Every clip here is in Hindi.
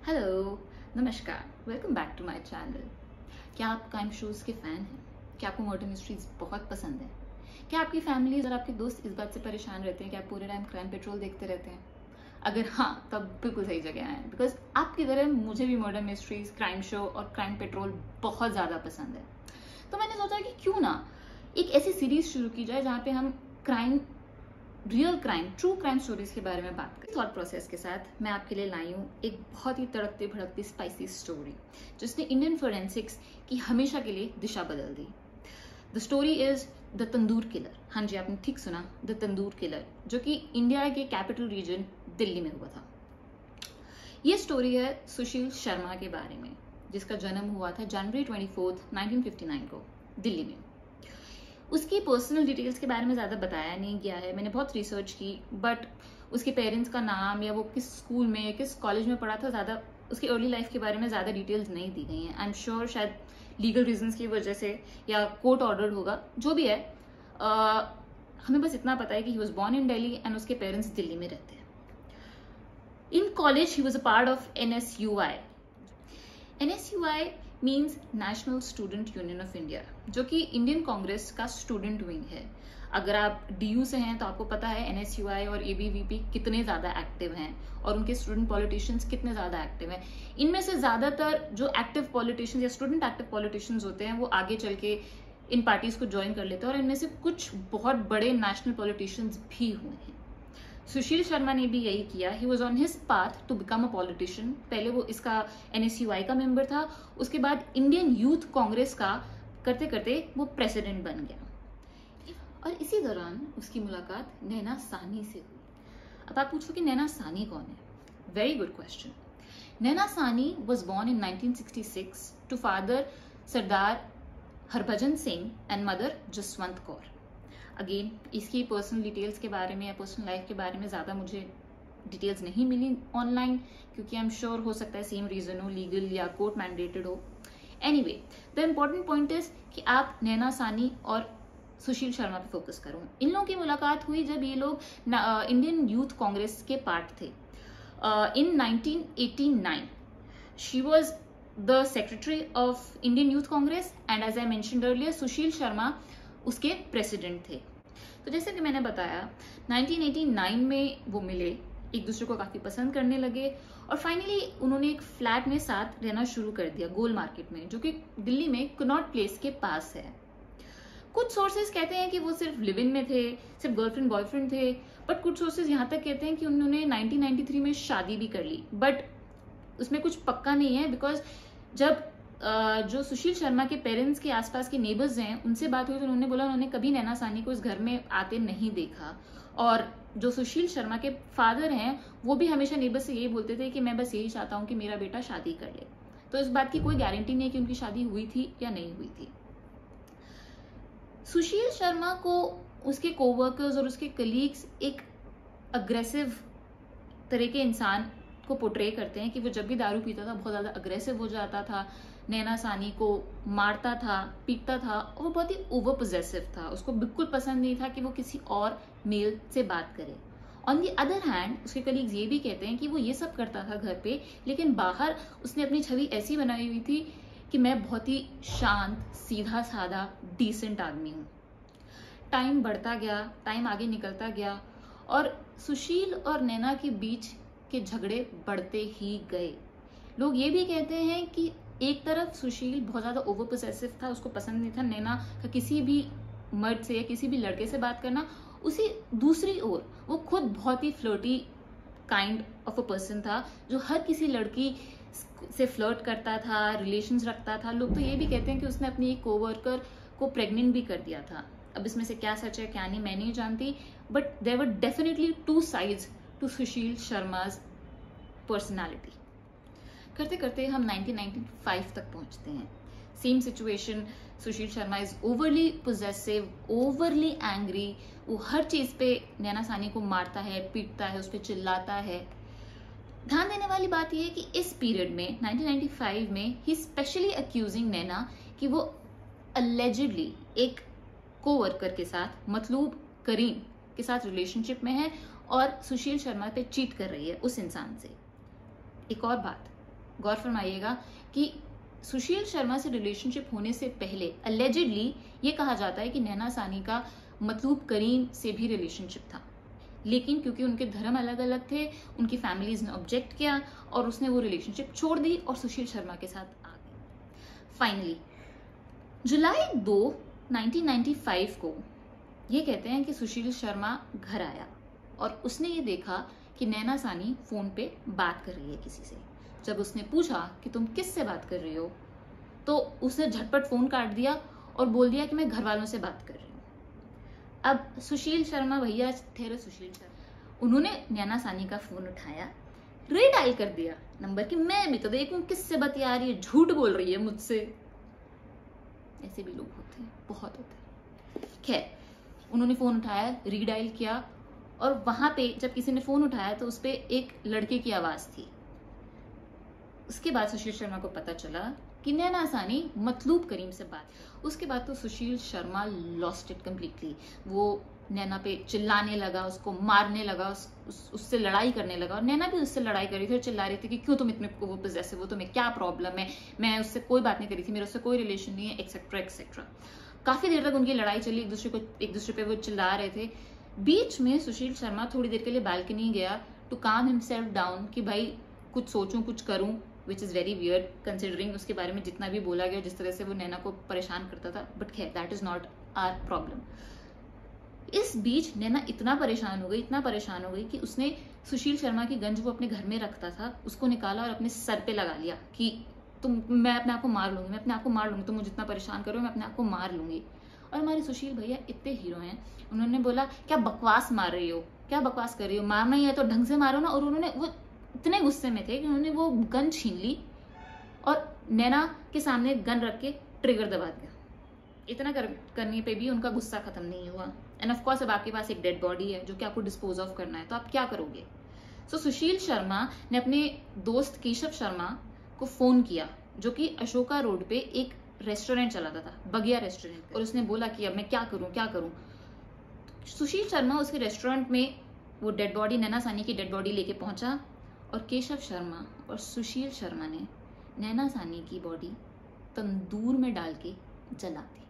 हेलो, नमस्कार, welcome back to my channel. क्या आप क्राइम शोज़ के फ़ैन हैं? क्या आपको मर्डर मिस्ट्रीज़ बहुत पसंद है? क्या आपकी फैमिलीज़ और आपके दोस्त इस बात से परेशान रहते हैं कि आप पूरे टाइम क्राइम पेट्रोल देखते रहते हैं? अगर हाँ, तब बिल्कुल सही जगह आए हैं, बिकॉज़ आपकी तरह मुझे भी मर्डर मिस्ट्रीज़, क्राइम शो और क्राइम पेट्रोल बहुत ज़्यादा पसंद है। तो मैंने सोचा कि क्यों ना एक ऐसी सीरीज़ शुरू की जाए जहाँ पे हम crime, real crime, true crime stories के बारे में बात करें। थॉट प्रोसेस के साथ मैं आपके लिए लाई हूँ एक बहुत ही तड़कती भड़कती स्पाइसी स्टोरी जिसने इंडियन फोरेंसिक्स की हमेशा के लिए दिशा बदल दी। The story is the tandoor killer. हाँ जी, आपने ठीक सुना, द तंदूर किलर, जो कि इंडिया के कैपिटल रीजन दिल्ली में हुआ था। ये स्टोरी है सुशील शर्मा के बारे में, जिसका जन्म हुआ था जनवरी 24, 1959 को दिल्ली में। उसकी पर्सनल डिटेल्स के बारे में ज़्यादा बताया नहीं गया है, मैंने बहुत रिसर्च की, बट उसके पेरेंट्स का नाम या वो किस स्कूल में, किस कॉलेज में पढ़ा था, ज़्यादा उसकी अर्ली लाइफ के बारे में ज़्यादा डिटेल्स नहीं दी गई हैं। आई एम श्योर शायद लीगल रीजंस की वजह से या कोर्ट ऑर्डर होगा, जो भी है। हमें बस इतना पता है कि he was born in Delhi and उसके पेरेंट्स दिल्ली में रहते हैं। In college he was a part of NSUI। NSUI means national student union of India, जो कि इंडियन कांग्रेस का स्टूडेंट विंग है। अगर आप DU से हैं तो आपको पता है NSUI और ABVP कितने ज़्यादा एक्टिव हैं और उनके स्टूडेंट पॉलिटिशियंस कितने ज़्यादा एक्टिव हैं। इनमें से ज़्यादातर जो एक्टिव पॉलिटिशियंस या स्टूडेंट एक्टिव पॉलिटिशियंस होते हैं वो आगे चल के इन पार्टीज को ज्वाइन कर लेते हैं, और इनमें से कुछ बहुत बड़े नेशनल पॉलिटिशियंस भी हुए हैं। सुशील शर्मा ने भी यही किया। He was on his path to become a politician. पहले वो इसका NSUI का मेंबर था, उसके बाद इंडियन यूथ कांग्रेस का करते करते वो प्रेसिडेंट बन गया। और इसी दौरान उसकी मुलाकात नैना साहनी से हुई। अब आप पूछो कि नैना साहनी कौन है? Very good question. Naina Sahni was born in 1966 to father Sardar Harbhajan Singh and mother Jaswant Kaur. Again, इसकी पर्सनल डिटेल्स के बारे में या पर्सनल लाइफ के बारे में ज़्यादा मुझे डिटेल्स नहीं मिली ऑनलाइन, क्योंकि आई एम श्योर हो सकता है सेम रीज़न हो, लीगल या कोर्ट मैंडेटेड हो। Anyway, the important point is कि आप नैना साहनी और सुशील शर्मा पे फोकस करूँ। इन लोगों की मुलाकात हुई जब ये लोग इंडियन यूथ कांग्रेस के पार्ट थे। In 1989 she was the secretary of Indian youth Congress and as I mentioned earlier Sushil Sharma उसके प्रेसिडेंट थे। तो जैसे कि मैंने बताया, 1989 में वो मिले, एक दूसरे को काफी पसंद करने लगे और फाइनली उन्होंने एक फ्लैट में साथ रहना शुरू कर दिया गोल मार्केट में, जो कि दिल्ली में कनॉट प्लेस के पास है। कुछ सोर्सेज कहते हैं कि वो सिर्फ लिव इन में थे, सिर्फ गर्लफ्रेंड बॉयफ्रेंड थे, बट कुछ सोर्सेज यहाँ तक कहते हैं कि उन्होंने 1993 में शादी भी कर ली, बट उसमें कुछ पक्का नहीं है। बिकॉज जब जो सुशील शर्मा के पेरेंट्स के आसपास के नेबर्स हैं उनसे बात हुई तो उन्होंने बोला उन्होंने कभी नैना साहनी को इस घर में आते नहीं देखा। और जो सुशील शर्मा के फादर हैं वो भी हमेशा नेबर्स से यही बोलते थे कि मैं बस यही चाहता हूँ कि मेरा बेटा शादी कर ले। तो इस बात की कोई गारंटी नहीं है कि उनकी शादी हुई थी या नहीं हुई थी। सुशील शर्मा को उसके कोवर्कर्स और उसके कलीग्स एक अग्रेसिव तरह के इंसान को पोर्ट्रे करते हैं कि वो जब भी दारू पीता था बहुत ज्यादा अग्रेसिव हो जाता था, नैना साहनी को मारता था, पीटता था, और वो बहुत ही ओवर पोजेसिव था। उसको बिल्कुल पसंद नहीं था कि वो किसी और मेल से बात करे। ऑन दी अदर हैंड उसके कलीग्स ये भी कहते हैं कि वो ये सब करता था घर पे, लेकिन बाहर उसने अपनी छवि ऐसी बनाई हुई थी कि मैं बहुत ही शांत, सीधा साधा, डिसेंट आदमी हूँ। टाइम बढ़ता गया, टाइम आगे निकलता गया और सुशील और नैना के बीच के झगड़े बढ़ते ही गए। लोग ये भी कहते हैं कि एक तरफ सुशील बहुत ज्यादा ओवर पोसेसिव था, उसको पसंद नहीं था नैना का किसी भी मर्द से या किसी भी लड़के से बात करना। उसी दूसरी ओर वो खुद बहुत ही flirty kind of a person था, जो हर किसी लड़की से फ्लर्ट करता था, रिलेशंस रखता था। लोग तो ये भी कहते हैं कि उसने अपनी एक कोवर्कर को प्रेग्नेंट भी कर दिया था। अब इसमें से क्या सच है क्या नहीं मैं नहीं जानती, but there were definitely two sides to Sushil Sharma's personality. करते करते हम 1995 तक पहुंचते हैं। Same situation, Sushil Sharma is overly possessive, overly angry. वो हर चीज पे नैना साहनी को मारता है, पीटता है, उस पर चिल्लाता है। ध्यान देने वाली बात यह है कि इस पीरियड में 1995 में ही स्पेशली अक्यूजिंग नैना कि वो अलेजिडली एक कोवर्कर के साथ, मतलूब करीम के साथ रिलेशनशिप में है और सुशील शर्मा पे चीट कर रही है उस इंसान से। एक और बात, गौर फरमाइएगा कि सुशील शर्मा से रिलेशनशिप होने से पहले अलेजिडली ये कहा जाता है कि नैना सानी का मतलूब करीम से भी रिलेशनशिप था, लेकिन क्योंकि उनके धर्म अलग अलग थे, उनकी फैमिलीज ने ऑब्जेक्ट किया और उसने वो रिलेशनशिप छोड़ दी और सुशील शर्मा के साथ आ गई। फाइनली जुलाई 2, 1995 को ये कहते हैं कि सुशील शर्मा घर आया और उसने ये देखा कि नैना सानी फोन पे बात कर रही है किसी से। जब उसने पूछा कि तुम किससे बात कर रही हो, तो उसने झटपट फोन काट दिया और बोल दिया कि मैं घर वालों से बात कर रही हूँ। अब सुशील शर्मा भैया थे, सुशील शर्मा, उन्होंने नैना सानी का फोन उठाया, रीडायल कर दिया नंबर कि मैं भी तो देखूं किससे बतिया रही है, झूठ बोल रही है मुझसे। ऐसे भी लोग होते हैं, बहुत होते हैं। खैर, उन्होंने फोन उठाया, रीडायल किया और वहां पे जब किसी ने फोन उठाया तो उसपे एक लड़के की आवाज थी। उसके बाद सुशील शर्मा को पता चला कि नैना सानी मतलूब करीम से बात। उसके बाद तो Sushil Sharma lost it completely. वो नैना पे चिल्लाने लगा, उसको मारने लगा, उससे लड़ाई करने लगा और नैना भी उससे लड़ाई कर रही थी और चिल्ला रही थी कि क्यों तुम इतने वो पोजेसिव हो, तुम्हें क्या प्रॉब्लम है, मैं उससे कोई बात नहीं करी थी, मेरा उससे कोई रिलेशन नहीं है, एक्सेट्रा एक्सेट्रा। काफी देर तक उनकी लड़ाई चली, एक दूसरे पे वो चिल्ला रहे थे। बीच में सुशील शर्मा थोड़ी देर के लिए बालकनी गया टू काम हिमसेल्फ डाउन कि भाई कुछ सोचूं, कुछ करूं, which is very weird considering उसके बारे में जितना भी बोला गया, जिस तरह से वो नैना को परेशान करता था। बट खैर, that is not our problem. इस बीच नैना इतना परेशान हो गई कि उसने सुशील शर्मा की गंज वो अपने घर में रखता था, उसको निकाला और अपने सर पे लगा लिया कि मैं अपने आप को मार लूंगी, तुम मुझे जितना परेशान करो मैं अपने आप को मार लूंगी। और हमारे सुशील भैया इतने हीरो हैं, उन्होंने बोला क्या बकवास मार रही हो, क्या बकवास कर रही हो, मारना ही है तो ढंग से मारो ना। और उन्होंने वो इतने गुस्से में थे कि उन्होंने वो गन छीन ली और नैना के सामने गन रख के ट्रिगर दबा दिया। इतना करने पे भी उनका गुस्सा खत्म नहीं हुआ। एंड ऑफ कोर्स अब आपके पास एक डेड बॉडी है जो कि आपको डिस्पोज ऑफ करना है, तो आप क्या करोगे। सो सुशील शर्मा ने अपने दोस्त केशव शर्मा को फोन किया, जो कि अशोका रोड पे एक रेस्टोरेंट चलाता था, बगिया रेस्टोरेंट, और उसने बोला कि अब मैं क्या करूं। सुशील शर्मा उसके रेस्टोरेंट में वो डेड बॉडी, नैना सानी की डेड बॉडी लेके पहुंचा और केशव शर्मा और सुशील शर्मा ने नैना सानी की बॉडी तंदूर में डाल के जला दी।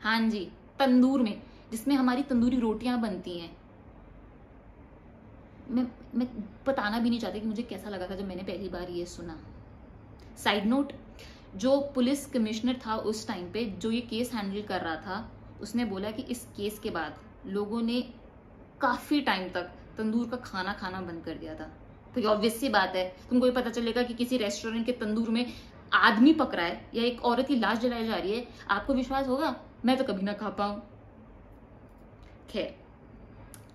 हाँ जी, तंदूर में, जिसमें हमारी तंदूरी रोटियां बनती हैं। मैं बताना भी नहीं चाहती कि मुझे कैसा लगा था जब मैंने पहली बार ये सुना। साइड नोट, जो पुलिस कमिश्नर था उस टाइम पे, जो ये केस हैंडल कर रहा था, उसने बोला कि इस केस के बाद लोगों ने काफी टाइम तक तंदूर का खाना खाना बंद कर दिया था। तो ये ऑब्वियस सी बात है, तुमको ये पता चलेगा कि किसी रेस्टोरेंट के तंदूर में आदमी पक रहा है या एक औरत की लाश जलाई जा रही है, आपको विश्वास होगा? मैं तो कभी ना खा पाऊं। खैर,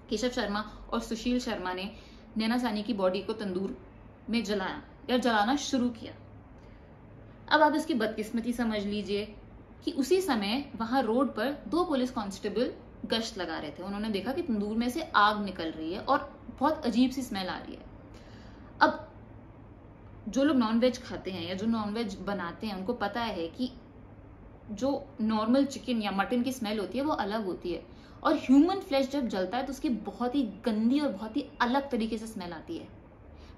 केशव शर्मा और सुशील शर्मा ने नैना सानी की बॉडी को तंदूर में जलाया या जलाना शुरू किया। अब आप इसकी बदकिस्मती समझ लीजिए कि उसी समय वहां रोड पर 2 पुलिस कांस्टेबल गश्त लगा रहे थे। उन्होंने देखा कि तंदूर में से आग निकल रही है और बहुत अजीब सी स्मेल आ रही है। अब जो लोग नॉनवेज खाते हैं या जो नॉनवेज बनाते हैं, उनको पता है कि जो नॉर्मल चिकन या मटन की स्मेल होती है वो अलग होती है, और ह्यूमन फ्लेश जब जलता है तो उसकी बहुत ही गंदी और बहुत ही अलग तरीके से स्मेल आती है।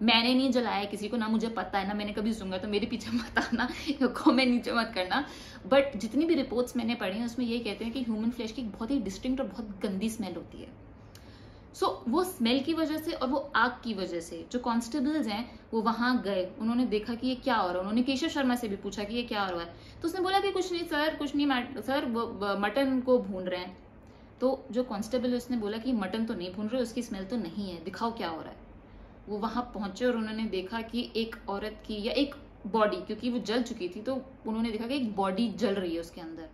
मैंने नहीं जलाया किसी को, ना मुझे पता है, ना मैंने कभी सुना, तो मेरे पीछे मत आना, कमेंट नीचे मत करना। बट जितनी भी रिपोर्ट्स मैंने पढ़ी हैं उसमें ये कहते हैं कि ह्यूमन फ्लेश की बहुत ही डिस्टिंक्ट और बहुत गंदी स्मेल होती है। सो वो स्मेल की वजह से और वो आग की वजह से जो कांस्टेबल्स हैं वो वहां गए, उन्होंने देखा कि ये क्या हो रहा है। उन्होंने केशव शर्मा से भी पूछा कि ये क्या हो रहा है, तो उसने बोला कि कुछ नहीं सर, वो मटन को भून रहे हैं। तो जो कांस्टेबल है उसने बोला कि मटन तो नहीं भून रहे, उसकी स्मेल तो नहीं है, दिखाओ क्या हो रहा है। वो वहां पहुंचे और उन्होंने देखा कि एक औरत की या एक बॉडी, क्योंकि वो जल चुकी थी तो उन्होंने देखा कि एक बॉडी जल रही है उसके अंदर।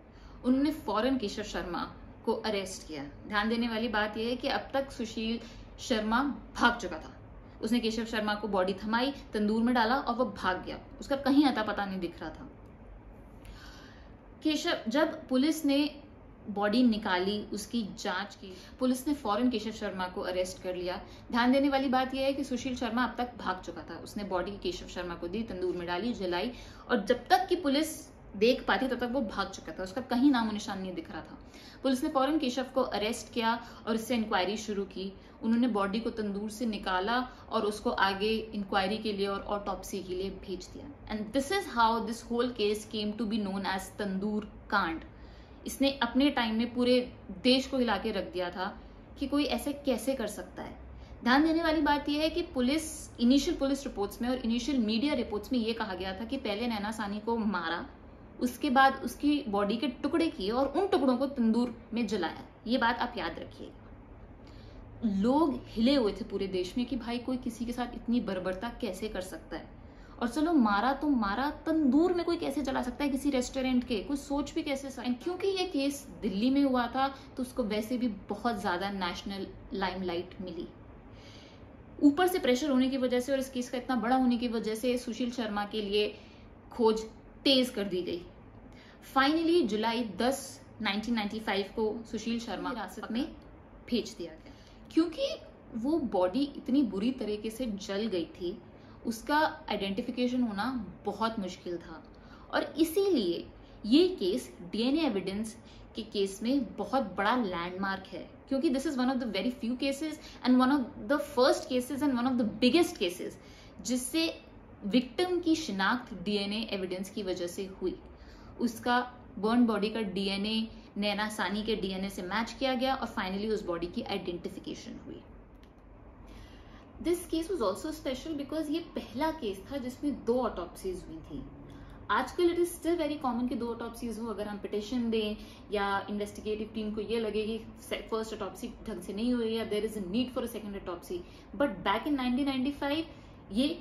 उन्होंने फौरन केशव शर्मा को अरेस्ट किया। ध्यान देने वाली बात यह है कि अब तक सुशील शर्मा भाग चुका था। उसने केशव शर्मा को बॉडी थमाई, तंदूर में डाला और वो भाग गया, उसका कहीं अता पता नहीं दिख रहा था। जब पुलिस ने बॉडी निकाली, उसकी जांच की, पुलिस ने फौरन केशव शर्मा को अरेस्ट कर लिया। ध्यान देने वाली बात यह है कि सुशील शर्मा अब तक भाग चुका था। उसने बॉडी केशव शर्मा को दी, तंदूर में डाली, जलाई, और जब तक कि पुलिस देख पाती तब तक वो भाग चुका था, उसका कहीं नामो निशान नहीं दिख रहा था। पुलिस ने फौरन केशव को अरेस्ट किया और इससे इंक्वायरी शुरू की। उन्होंने बॉडी को तंदूर से निकाला और उसको आगे इंक्वायरी के लिए और ऑटोप्सी के लिए भेज दिया। And this is how this whole case came to be known as tandoor कांड। इसने अपने टाइम में पूरे देश को हिला के रख दिया था कि कोई ऐसे कैसे कर सकता है। ध्यान देने वाली बात यह है कि इनिशियल पुलिस रिपोर्ट्स में और इनिशियल मीडिया रिपोर्ट्स में यह कहा गया था कि पहले नैना सानी को मारा, उसके बाद उसकी बॉडी के टुकड़े किए और उन टुकड़ों को तंदूर में जलाया। ये बात आप याद रखिएगा। लोग हिले हुए थे पूरे देश में कि भाई कोई किसी के साथ इतनी बर्बरता कैसे कर सकता है। और चलो मारा तो मारा, तंदूर में कोई कैसे जला सकता है किसी रेस्टोरेंट के, कोई सोच भी कैसे सकता है। क्योंकि ये केस दिल्ली में हुआ था तो उसको वैसे भी बहुत ज्यादा नेशनल लाइमलाइट मिली। ऊपर से प्रेशर होने की वजह से और इस केस का इतना बड़ा होने की वजह से सुशील शर्मा के लिए खोज तेज कर दी गई। फाइनली जुलाई 10, 1995 को सुशील शर्मा हिरासत में भेज दिया गया। क्योंकि वो बॉडी इतनी बुरी तरीके से जल गई थी, उसका आइडेंटिफिकेशन होना बहुत मुश्किल था और इसीलिए ये केस डीएनए एविडेंस के केस में बहुत बड़ा लैंडमार्क है। क्योंकि this is one of the very few cases and one of the first cases and one of the biggest cases जिससे विक्टिम की शिनाख्त डीएनए एविडेंस की वजह से हुई। उसका बर्न बॉडी का डीएनए नैना सानी के डीएनए से मैच किया गया और फाइनली उस बॉडी की आइडेंटिफिकेशन हुई। This case was also special because ये पहला केस था जिसमें 2 ऑटोप्सीज हुई थी। आजकल it is still very common कि 2 ऑटोप्सीज हो, अगर हम पिटिशन दें या इन्वेस्टिगेटिव टीम को ये लगे कि फर्स्ट ऑटोप्सी ढंग से नहीं हुई या there is a need for a second autopsy, but back in 1995 ये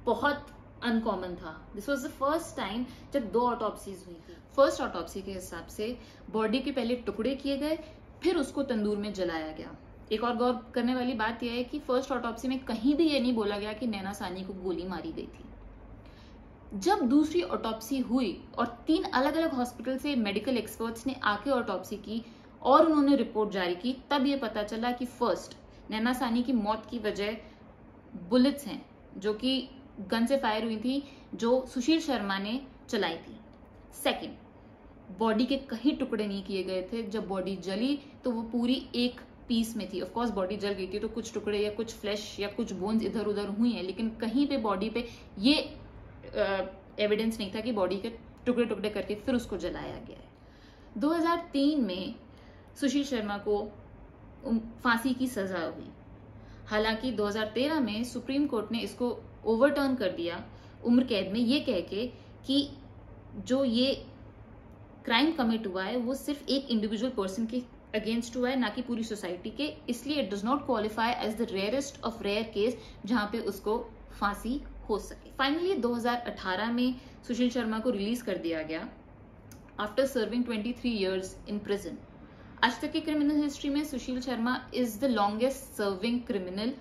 बहुत अनकॉमन था। This was the first time जब 2 ऑटोप्सीज हुई थी। फर्स्ट ऑटोप्सी के हिसाब से बॉडी के पहले टुकड़े किए गए, फिर उसको तंदूर में जलाया गया। एक और गौर करने वाली बात यह है कि फर्स्ट ऑटोप्सी में कहीं भी ये नहीं बोला गया कि नैना सानी को गोली मारी गई थी। जब दूसरी ऑटोप्सी हुई और 3 अलग अलग हॉस्पिटल से मेडिकल एक्सपर्ट्स ने आके ऑटोप्सी की और उन्होंने रिपोर्ट जारी की, तब ये पता चला कि फर्स्ट नैना सानी की मौत की वजह बुलेट्स हैं जो कि गन से फायर हुई थी, जो सुशील शर्मा ने चलाई थी। सेकंड, बॉडी के कहीं टुकड़े नहीं किए गए थे। जब बॉडी जली तो वो पूरी एक पीस में थी। ऑफ कोर्स बॉडी जल गई थी तो कुछ टुकड़े या कुछ फ्लैश या कुछ बोन्स इधर उधर हुई हैं, लेकिन कहीं पे बॉडी पे ये एविडेंस नहीं था कि बॉडी के टुकड़े टुकड़े करके फिर उसको जलाया गया है। 2003 में सुशील शर्मा को फांसी की सजा हुई। हालांकि 2013 में सुप्रीम कोर्ट ने इसको ओवरटर्न कर दिया उम्र कैद में, ये कह के कि जो ये क्राइम कमिट हुआ है वो सिर्फ एक इंडिविजुअल पर्सन के अगेंस्ट हुआ है, ना कि पूरी सोसाइटी के। इसलिए it does not qualify as the rarest of rare case जहां पे उसको फांसी हो सके। फाइनली 2018 में सुशील शर्मा को रिलीज कर दिया गया after serving 23 years in prison. आज तक की क्रिमिनल हिस्ट्री में Sushil Sharma is the longest serving criminal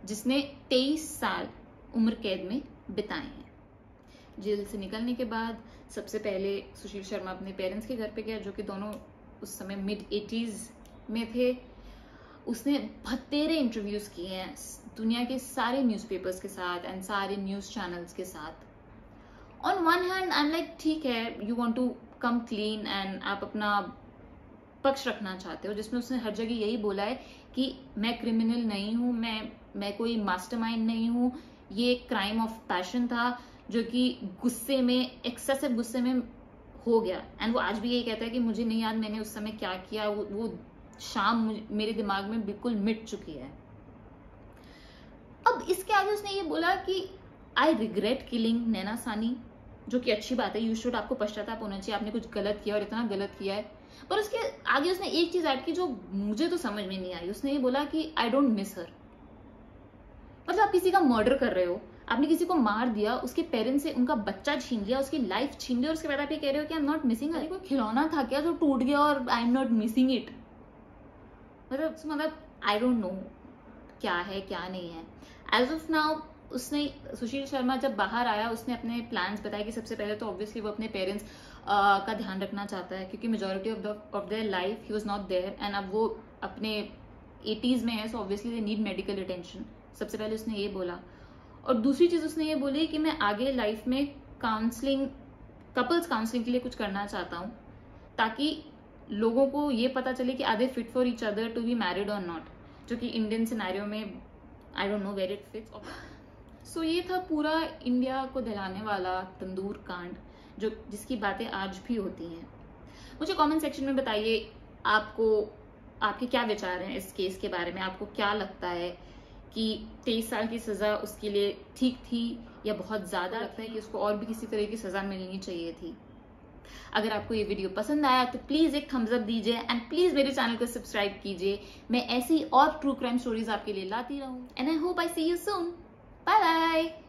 जिसने 23 साल उम्र कैद में बिताए हैं। जेल से निकलने के बाद सबसे पहले सुशील शर्मा अपने पेरेंट्स के घर पे गया, जो कि दोनों उस समय मिड 80s में थे। उसने बतेरे इंटरव्यूज किए हैं दुनिया के सारे न्यूज़पेपर्स के साथ एंड सारे न्यूज चैनल्स के साथ। On one hand I am like, ठीक है, you want to come clean and आप अपना पक्ष रखना चाहते हो, जिसमें उसने हर जगह यही बोला है कि मैं क्रिमिनल नहीं हूं, मैं कोई मास्टरमाइंड नहीं हूं, ये क्राइम ऑफ पैशन था जो कि गुस्से में, एक्सेसिव गुस्से में हो गया। एंड वो आज भी यही कहता है कि मुझे नहीं याद मैंने उस समय क्या किया, वो शाम मेरे दिमाग में बिल्कुल मिट चुकी है। अब इसके आगे उसने ये बोला कि आई रिग्रेट किलिंग नैना सानी, जो कि अच्छी बात है, यू शुड, आपको पश्चाताप होना चाहिए, आपने कुछ गलत किया और इतना गलत किया है। पर उसके आगे उसने एक चीज ऐड की जो मुझे तो समझ में नहीं आई। उसने ये बोला कि आई डोंट मिस हर। मतलब आप किसी का मर्डर कर रहे हो, आपने किसी को मार दिया, उसके पेरेंट्स से उनका बच्चा छीन लिया, उसकी लाइफ छीन ली और उसके बाद आप ये कह रहे हो कि आई एम नॉट मिसिंग हर। कोई खिलौना था क्या जो टूट गया और I am not missing it? मतलब आई डोंट नो क्या है क्या नहीं है। एज ऑफ नाउ उसने, सुशील शर्मा जब बाहर आया, उसने अपने प्लान्स बताए कि सबसे पहले तो ऑब्वियसली वो अपने पेरेंट्स का ध्यान रखना चाहता है, क्योंकि majority of their life he was not there and अब वो अपने 80s में है, so obviously they need medical attention. सबसे पहले उसने ये बोला। और दूसरी चीज उसने ये बोली कि मैं आगे लाइफ में काउंसलिंग कपल्स काउंसलिंग के लिए कुछ करना चाहता हूँ, ताकि लोगों को ये पता चले कि are they fit for each other to be married और नॉट, जो कि इंडियन सिनेरियो में I don't know where it fits. So ये था पूरा इंडिया को दहलाने वाला तंदूर कांड, जिसकी बातें आज भी होती हैं। मुझे कमेंट सेक्शन में बताइए आपके क्या विचार हैं इस केस के बारे में। आपको क्या लगता है कि 23 साल की सजा उसके लिए ठीक थी या बहुत ज्यादा लगता है कि उसको और भी किसी तरह की सजा मिलनी चाहिए थी? अगर आपको ये वीडियो पसंद आया तो प्लीज एक थम्स अप दीजिए एंड प्लीज मेरे चैनल को सब्सक्राइब कीजिए। मैं ऐसी और ट्रू क्राइम स्टोरीज आपके लिए लाती रहूं। And I hope I see you soon. Bye bye.